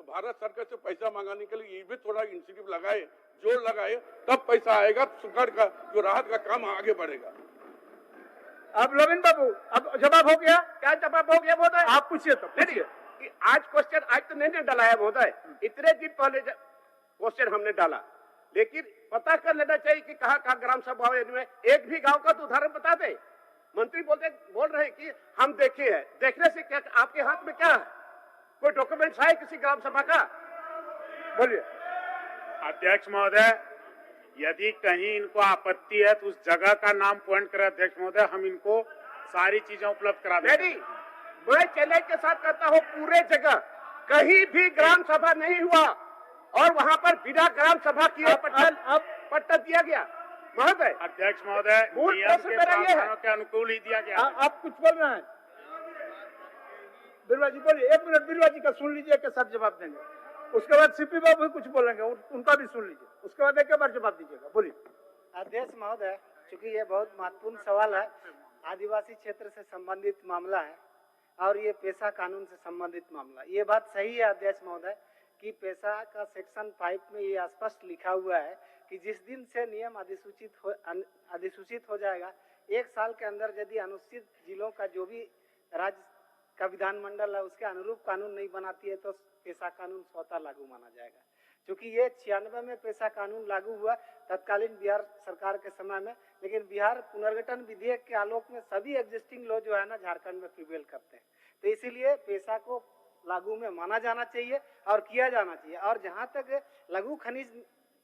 भारत सरकार से पैसा मंगाने के लिए ये भी थोड़ा इंसेंटिव लगाए, जोर लगाए, तब पैसा आएगा, सुखाड़ का जो राहत का काम आगे बढ़ेगा। अब रविंद्र बाबू, अब जवाब हो गया? क्या जवाब हो गया महोदय? आप पूछिए तो। नहीं, आज क्वेश्चन आज तो नहीं डाला है महोदय, इतने दिन पहले क्वेश्चन हमने डाला, लेकिन पता कर लेना चाहिए कि कहाँ ग्राम सभा में एक भी गांव का तो उदाहरण बता दे। मंत्री बोल रहे हैं कि हम देखे हैं, देखने से क्या आपके हाथ में क्या है? कोई डॉक्यूमेंट्स है किसी ग्राम सभा का? बोलिए। अध्यक्ष महोदय, यदि कहीं इनको आपत्ति है तो उस जगह का नाम पॉइंट करें अध्यक्ष महोदय, हम इनको सारी चीजें उपलब्ध करा देंगे। मैं चैलेंज के साथ करता हूँ, पूरे जगह कहीं भी ग्राम सभा नहीं हुआ और वहाँ पर बिना ग्राम सभा किए पट्टा दिया गया महोदय। अध्यक्ष महोदय, नियम के प्रावधानों के अनुकूल ही दिया गया। आप कुछ बोल रहे हैं? बिरवा जी बोलिए, एक मिनट बिरवा जी का सुन लीजिए के साथ जवाब देंगे, उसके बाद सीपी बाबू भी कुछ बोलेंगे, उनका भी सुन लीजिए, उसके बाद एक बार जवाब दीजिएगा। बोलिए। अध्यक्ष महोदय, चूंकि ये बहुत महत्वपूर्ण सवाल है, आदिवासी क्षेत्र से संबंधित मामला है और ये पेशा कानून से संबंधित मामला। ये बात सही है अध्यक्ष महोदय कि पेशा का सेक्शन 5 में ये स्पष्ट लिखा हुआ है कि जिस दिन से नियम अधिसूचित हो जाएगा, 1 साल के अंदर यदि अनुसूचित जिलों का जो भी राज्य का विधानमंडल है उसके अनुरूप कानून नहीं बनाती है तो पेशा कानून स्वतः लागू माना जाएगा। क्योंकि ये 96 में पेशा कानून लागू हुआ तत्कालीन बिहार सरकार के समय में, लेकिन बिहार पुनर्गठन विधेयक के आलोक में सभी एग्जिस्टिंग लॉ जो है ना झारखंड में प्रिवेल करते हैं, तो इसीलिए पेशा को लागू में माना जाना चाहिए और किया जाना चाहिए। और जहाँ तक लघु खनिज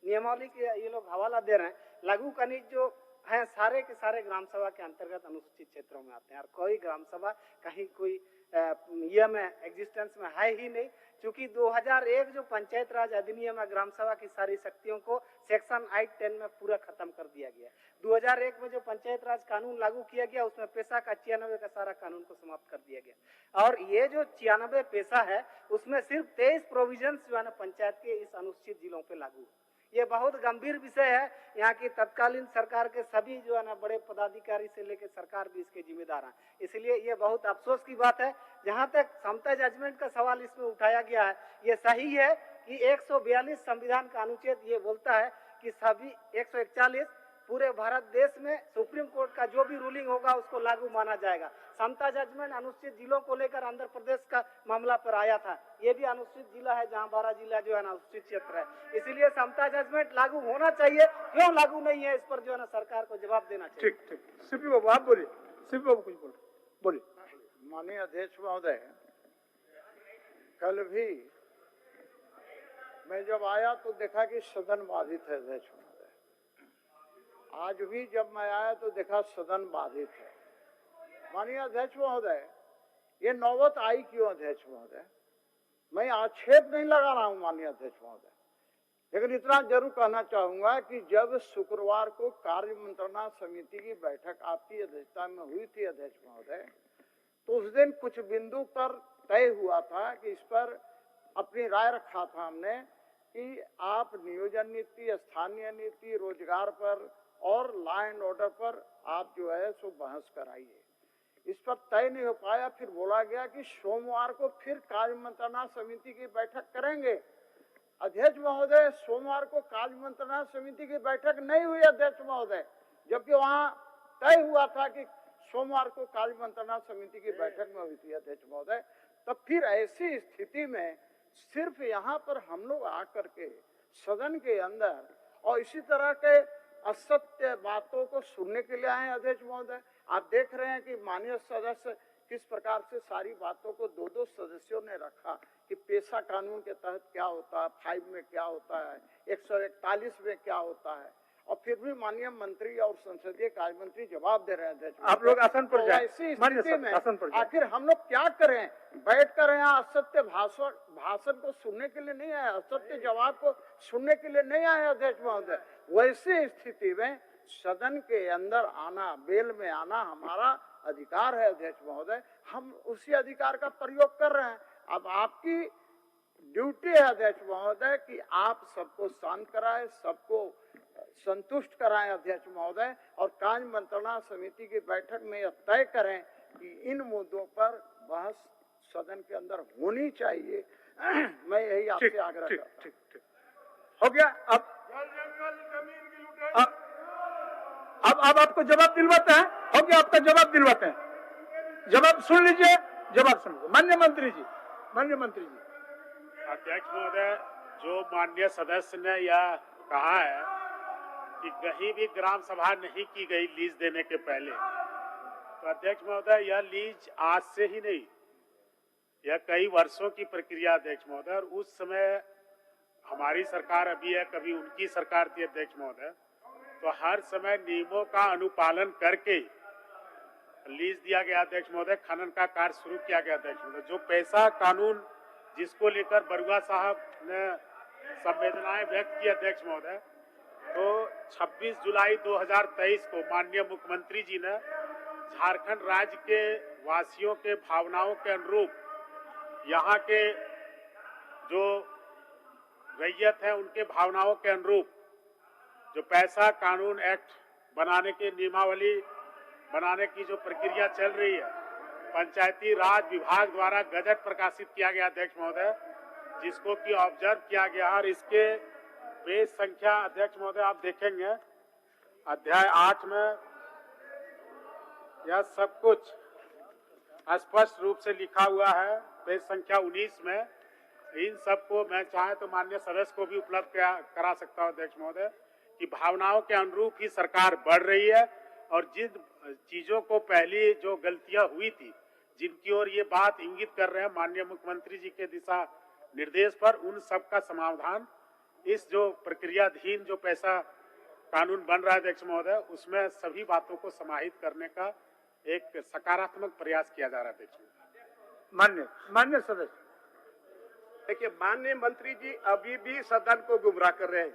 नियमावली के ये लोग हवाला दे रहे हैं, लघु खनिज जो है सारे के सारे ग्राम सभा के अंतर्गत अनुसूचित क्षेत्रों में आते हैं और कोई ग्राम सभा कहीं कोई ये में एग्जिस्टेंस में है ही नहीं। क्योंकि 2001 जो पंचायत राज अधिनियम है, ग्राम सभा की सारी शक्तियों को सेक्शन 8-10 में पूरा खत्म कर दिया गया। 2001 में जो पंचायत राज कानून लागू किया गया उसमें पेशा का 96 का सारा कानून को समाप्त कर दिया गया और ये जो 96 पेशा है उसमें सिर्फ 23 प्रोविजन जो है ना पंचायत के इस अनुसूचित जिलों पे लागू। ये बहुत गंभीर विषय है। यहाँ की तत्कालीन सरकार के सभी जो है ना बड़े पदाधिकारी से लेकर सरकार भी इसके जिम्मेदार हैं। इसलिए ये बहुत अफसोस की बात है। जहाँ तक समता जजमेंट का सवाल इसमें उठाया गया है, ये सही है कि 142 संविधान का अनुच्छेद ये बोलता है कि सभी 141 पूरे भारत देश में सुप्रीम कोर्ट का जो भी रूलिंग होगा उसको लागू माना जाएगा। समता जजमेंट अनुसूचित जिलों को लेकर आंध्र प्रदेश का मामला पर आया था, ये भी अनुसूचित जिला है जहां 12 जिला जो है ना अनुसूचित क्षेत्र है। इसीलिए समता जजमेंट लागू होना चाहिए, क्यों लागू नहीं है इस पर जो है ना सरकार को जवाब देना चाहिए। ठीक ठीक, सीपी बाबू आप बोलिए। सीपी बाबू कुछ बोलिए। माननीय अध्यक्ष महोदय, कल भी मैं जब आया तो देखा कि सदन बाधित है अध्यक्ष महोदय। आज भी जब मैं आया तो देखा सदन बाधित है। माननीय अध्यक्ष महोदय, ये नौबत आई क्यों अध्यक्ष महोदय? मैं आक्षेप नहीं लगा रहा हूं माननीय अध्यक्ष महोदय, लेकिन इतना जरूर कहना चाहूंगा कि जब शुक्रवार को कार्य मंत्रणा समिति की बैठक आपकी अध्यक्षता में हुई थी अध्यक्ष महोदय, तो उस दिन कुछ बिंदु पर तय हुआ था कि इस पर अपनी राय रखा था हमने कि आप नियोजन नीति, स्थानीय नीति, रोजगार पर और लॉ एंड ऑर्डर पर आप जो है सो बहस कराइए। इस पर तय नहीं हो पाया। फिर बोला गया कि सोमवार को फिर कार्य मंत्रणा समिति की बैठक करेंगे। अध्यक्ष महोदय, सोमवार को कार्य मंत्रणा समिति की बैठक नहीं हुई अध्यक्ष महोदय, जबकि वहां तय हुआ था कि सोमवार को कार्य मंत्रणा समिति की बैठक में हुई थी अध्यक्ष महोदय। तब फिर ऐसी स्थिति में सिर्फ यहाँ पर हम लोग आकर के सदन के अंदर और इसी तरह के असत्य बातों को सुनने के लिए आए अध्यक्ष महोदय। आप देख रहे हैं कि माननीय सदस्य किस प्रकार से सारी बातों को 2-2 सदस्यों ने रखा कि पेशा कानून के तहत क्या होता है, 5 में क्या होता है, 141 में क्या होता है, और फिर भी माननीय मंत्री और संसदीय कार्य मंत्री जवाब दे रहे हैं अध्यक्ष। आप लोग आसन पर जाएं। ऐसी स्थिति में आखिर हम लोग क्या करें? बैठकर यहाँ असत्य भाषण को सुनने के लिए नहीं आए, असत्य जवाब को सुनने के लिए नहीं आए अध्यक्ष महोदय। वैसी स्थिति में सदन के अंदर आना, बेल में आना हमारा अधिकार है अध्यक्ष महोदय। हम उसी अधिकार का प्रयोग कर रहे हैं। अब आपकी ड्यूटी है अध्यक्ष महोदय कि आप सबको शांत कराएं, सबको संतुष्ट कराएं अध्यक्ष महोदय, और कार्य मंत्रणा समिति की बैठक में यह तय करें कि इन मुद्दों पर बहस सदन के अंदर होनी चाहिए। मैं यही आपसे आग्रह करता हूं। हो गया। अब आपको जवाब दिलवाते हैं। हो गया, आपका जवाब दिलवाते हैं। जवाब सुन लीजिए, जवाब सुन लीजिए। माननीय मंत्री जी, माननीय मंत्री जी। अध्यक्ष महोदय, जो माननीय सदस्य ने यह कहा है कि कहीं भी ग्राम सभा नहीं की गई लीज देने के पहले, तो अध्यक्ष महोदय यह लीज आज से ही नहीं, यह कई वर्षों की प्रक्रिया अध्यक्ष महोदय। और उस समय हमारी सरकार अभी है, कभी उनकी सरकार थी अध्यक्ष महोदय, तो हर समय नियमों का अनुपालन करके लीज दिया गया अध्यक्ष महोदय। खनन का कार्य शुरू किया गया अध्यक्ष महोदय। जो पैसा कानून जिसको लेकर बरुआ साहब ने संवेदनाएं व्यक्त की अध्यक्ष महोदय, तो 26 जुलाई 2023 को माननीय मुख्यमंत्री जी ने झारखंड राज्य के वासियों के भावनाओं के अनुरूप, यहाँ के जो रैयत है उनके भावनाओं के अनुरूप जो पैसा कानून एक्ट बनाने की नियमावली बनाने की जो प्रक्रिया चल रही है, पंचायती राज विभाग द्वारा गजट प्रकाशित किया गया अध्यक्ष महोदय, जिसको कि ऑब्जर्व किया गया। और इसके पेज संख्या अध्यक्ष महोदय आप देखेंगे अध्याय 8 में यह सब कुछ स्पष्ट रूप से लिखा हुआ है। पेज संख्या 19 में इन सबको मैं चाहे तो माननीय सदस्य को भी उपलब्ध करा सकता हूं अध्यक्ष महोदय, कि भावनाओं के अनुरूप ही सरकार बढ़ रही है। और जिन चीजों को पहले जो गलतियां हुई थी, जिनकी ओर ये बात इंगित कर रहे हैं माननीय मुख्यमंत्री जी के दिशा निर्देश पर, उन सब का समाधान इस जो प्रक्रियाधीन जो पैसा कानून बन रहा है अध्यक्ष महोदय, उसमें सभी बातों को समाहित करने का एक सकारात्मक प्रयास किया जा रहा है अध्यक्ष। मान्य सदस्य, देखिए माननीय मंत्री जी अभी भी सदन को गुमराह कर रहे हैं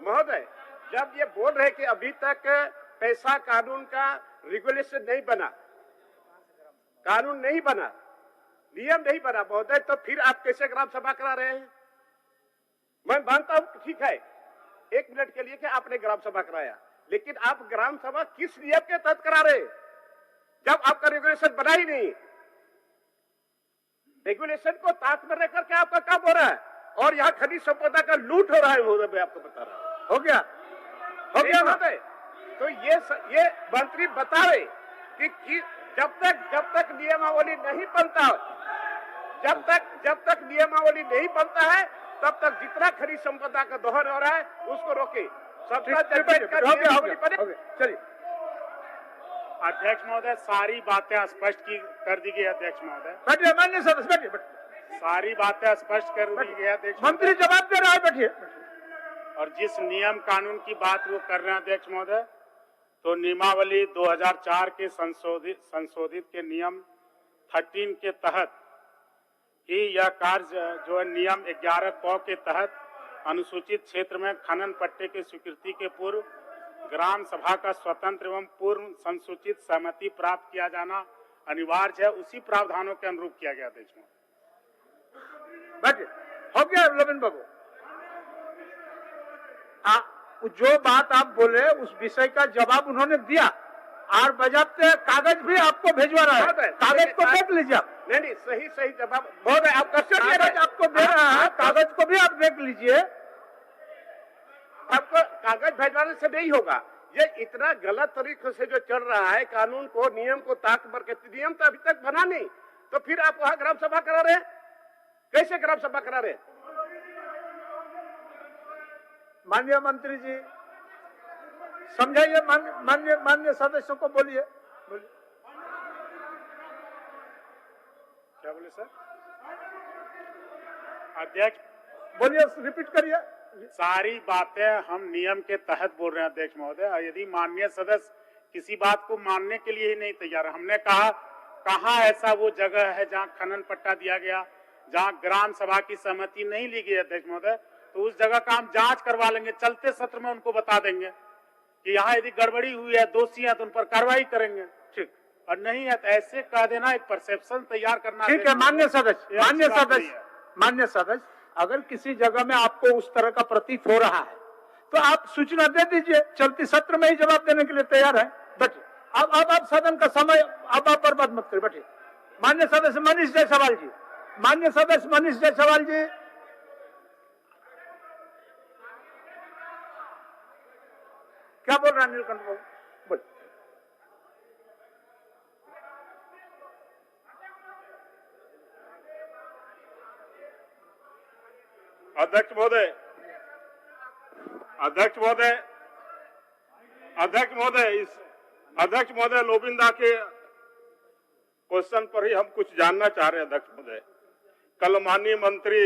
महोदय। जब ये बोल रहे कि अभी तक पैसा कानून का रेगुलेशन नहीं बना, कानून नहीं बना, नियम नहीं बना महोदय, तो फिर आप कैसे ग्राम सभा करा रहे हैं? मैं मानता हूं ठीक है 1 मिनट के लिए कि आपने ग्राम सभा कराया, लेकिन आप ग्राम सभा किस नियम के तहत करा रहे हैं जब आपका रेगुलेशन बना ही नहीं? रेगुलेशन को ताक में रह करके आपका काम हो रहा है और यहाँ खनिज संपदा का लूट हो रहा है महोदय। मैं आपको बता रहा हूँ। हो गया महोदय। तो ये मंत्री बतावे कि जब तक नियमावली नहीं बनता, जब तक नियमावली नहीं बनता है, तब तक जितना खनिज संपदा का दोहन हो रहा है उसको रोके। सबका चलिए अध्यक्ष महोदय, सारी बातें स्पष्ट कर दी गई अध्यक्ष महोदय। बैठिए माननीय सदस्य, बैठिए। सारी बातें स्पष्ट कर दी गई अध्यक्ष मंत्री जवाब दे रहा है, बैठिए। और जिस नियम कानून की बात वो कर रहे हैं अध्यक्ष महोदय, तो नियमावली 2004 के संशोधित के नियम 13 के तहत ही यह कार्य जो है नियम 11 क के तहत अनुसूचित क्षेत्र में खनन पट्टे की स्वीकृति के पूर्व ग्राम सभा का स्वतंत्र एवं पूर्व संसूचित सहमति प्राप्त किया जाना अनिवार्य है, उसी प्रावधानों के अनुरूप किया गया अध्यक्ष महोदय। बैठिए। हो गया लविन बाबू, जो बात आप बोले उस विषय का जवाब उन्होंने दिया और बजाते कागज भी आपको भेजवा रहा है, कागज को देख लीजिए आप। नहीं, सही जवाब महोदय आप कागज आपको दे रहा है, कागज को भी आप देख लीजिए। आपको कागज भेजवाने से नहीं होगा, ये इतना गलत तरीके से जो चल रहा है, कानून को नियम को ताक पर के नियम तो अभी तक बना नहीं, तो फिर आप वहां ग्राम सभा करा रहे हैं? कैसे ग्राम सभा करा रहे हैं? माननीय मंत्री जी समझाइए, माननीय सदस्यों को बोलिए। क्या बोले सर? अध्यक्ष बोलिए, रिपीट करिए। सारी बातें हम नियम के तहत बोल रहे हैं अध्यक्ष महोदय। यदि माननीय सदस्य किसी बात को मानने के लिए ही नहीं तैयार, हमने कहा ऐसा वो जगह है जहां खनन पट्टा दिया गया, जहां ग्राम सभा की सहमति नहीं ली गई अध्यक्ष महोदय, तो उस जगह का हम जांच करवा लेंगे, चलते सत्र में उनको बता देंगे कि यहाँ यदि गड़बड़ी हुई है, दोषी है तो उन पर कार्रवाई करेंगे। ठीक, और नहीं है तो ऐसे कह देना, एक परसेप्शन तैयार करना। ठीक है माननीय सदस्य, मान्य सदस्य, अगर किसी जगह में आपको उस तरह का प्रतीत हो रहा है तो आप सूचना दे दीजिए, चलती सत्र में ही जवाब देने के लिए तैयार है। बैठिए। अब आप सदन का समय अब आप बर्बाद मत करिए, बैठिए। मान्य सदस्य मनीष जायसवाल जी, मान्य सदस्य मनीष जायसवाल जी, क्या बोल रहे हैं नीलकंठ बाबू? बोल। अध्यक्ष महोदय, अध्यक्ष महोदय, अध्यक्ष महोदय, इस अध्यक्ष महोदय लोबिंदा के क्वेश्चन पर ही हम कुछ जानना चाह रहे हैं। अध्यक्ष महोदय, कल माननीय मंत्री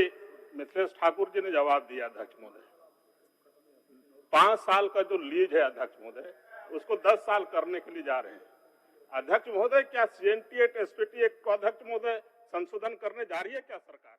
मिथिलेश ठाकुर जी ने जवाब दिया। अध्यक्ष महोदय, 5 साल का जो लीज है अध्यक्ष महोदय, उसको 10 साल करने के लिए जा रहे हैं। अध्यक्ष महोदय, क्या CNT एक्ट SPT एक्ट को अध्यक्ष महोदय संशोधन करने जा रही है क्या सरकार?